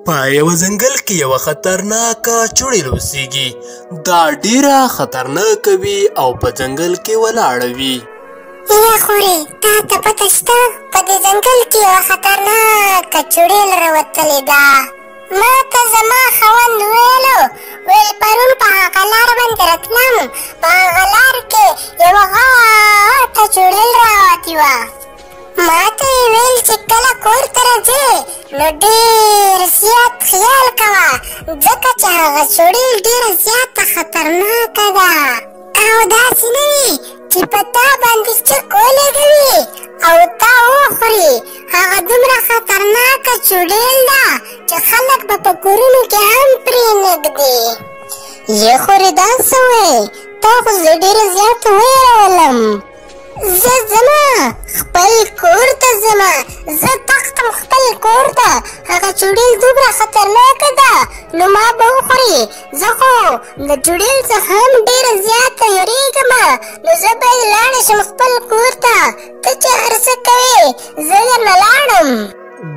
په یوه ځنګل کې یوه خطرناکه چوړیل اوسیږي. دا ډیره خطرناکه وي او په ځنګل کې ولاړه وي. یا خورې تا ته پته شته په دې ځنګل کې یوه خطرناکه چوړیل راوتلې ده. ما ته زما خاوند ویلو پرون په هغه لار باندې راتلم، په هغه لار کې یوه غټه چوړیل راوتې وه. ما ته یې ویل چې کله کور ته راځې نو ډېر زیات خیال کوه، ځکه چې هغه چوړیل ډېره زیاته خطرناکه ده او داسې نه وي چې په تا باندې چک ولګوي او تا وخوري. هغه دومره خطرناکه چوړیل ده چې خلک به په کورونو کې هم پرې نږدي. یې خورې دا څه وایې؟ تا خو زه ډېره زیات ویرولم. زه ځمه خپل کور ته ځمه، زه تختم خپل کور ته. هغه چوړیل دومره خطرناکه ده نو ما به وخوري. زه خو د چوړیل څخه هم ډېره زیاته یریږم، نو زه باید لاړه شم خپل کور ته. ته چې هر څه کوې زه درنه لاړم.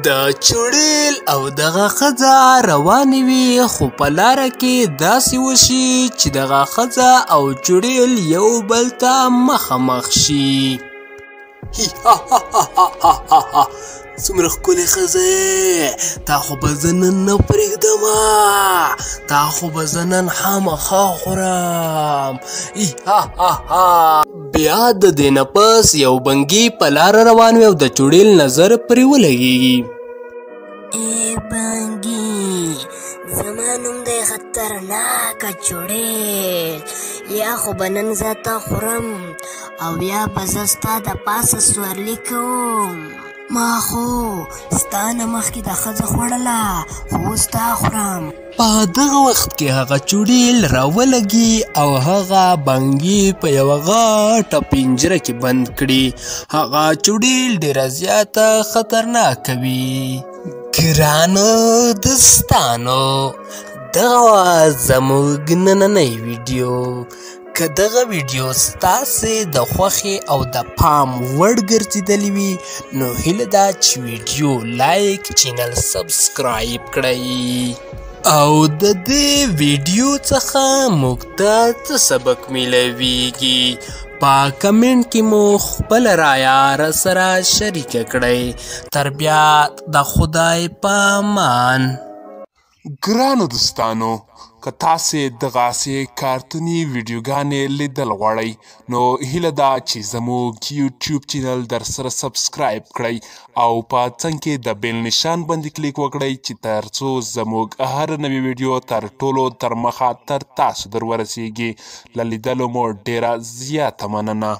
دا چوړیل او دغه ښځه روانې وي، خو په لاره کې داسې وشي چې دغه ښځه او چوړیل یو بل ته مخامخ شي. څومره ښکلې ښځه یې، تا خو به زه نن نه پرېږدمه، تا خو به زه نن خامخا خورم. بیا د دې نه پس یو بنګي په لاره روان وي او د چوړیل نظر پرې ولګېږي. ای بنګي، زما نوم دی خطرناکه چوړیل، یا خو به نن زه تا خورم او یا به زه ستا د پاسه سورلي کوم. ما خو ستا نه مخکې د ښځه خوړله، خو اوس تا خورم. په دغه وخت کې هغه چوړیل راولګي او هغه بنګي په یوه غټه پنجره کې بند کړي. هغه چوړیل ډېره زیاته خطرناکه وي. ګرانو دوستانو، دغه وه زموږ نننی ویډیو. که دغه ویډیو ستاسې د خوښې او د پام وړ ګرځېدلی وي نو هیله ده چې ویډیو لایک، چینل سبسکرایب کړئ او د دې ویډیو څخه موږ ته څه سبق میلاویږي په کمنټ کې مو خپل رایه راسره شریکه کړئ. تر بیا د خدای په امان. ګرانو دوستانو، که تاسې دغسې کارتوني ویډیوګانې لیدل غواړئ نو هیله ده چې زموږ یوټیوب چینل درسره سبسکرایب کړئ او په څنګ کې د بیل نشان باندې کلیک وکړئ چې تر څو زموږ هر نوې ویډیو تر ټولو تر مخه تر تاسو در ورسیږي. له لیدلو مو ډېره زیاته مننه.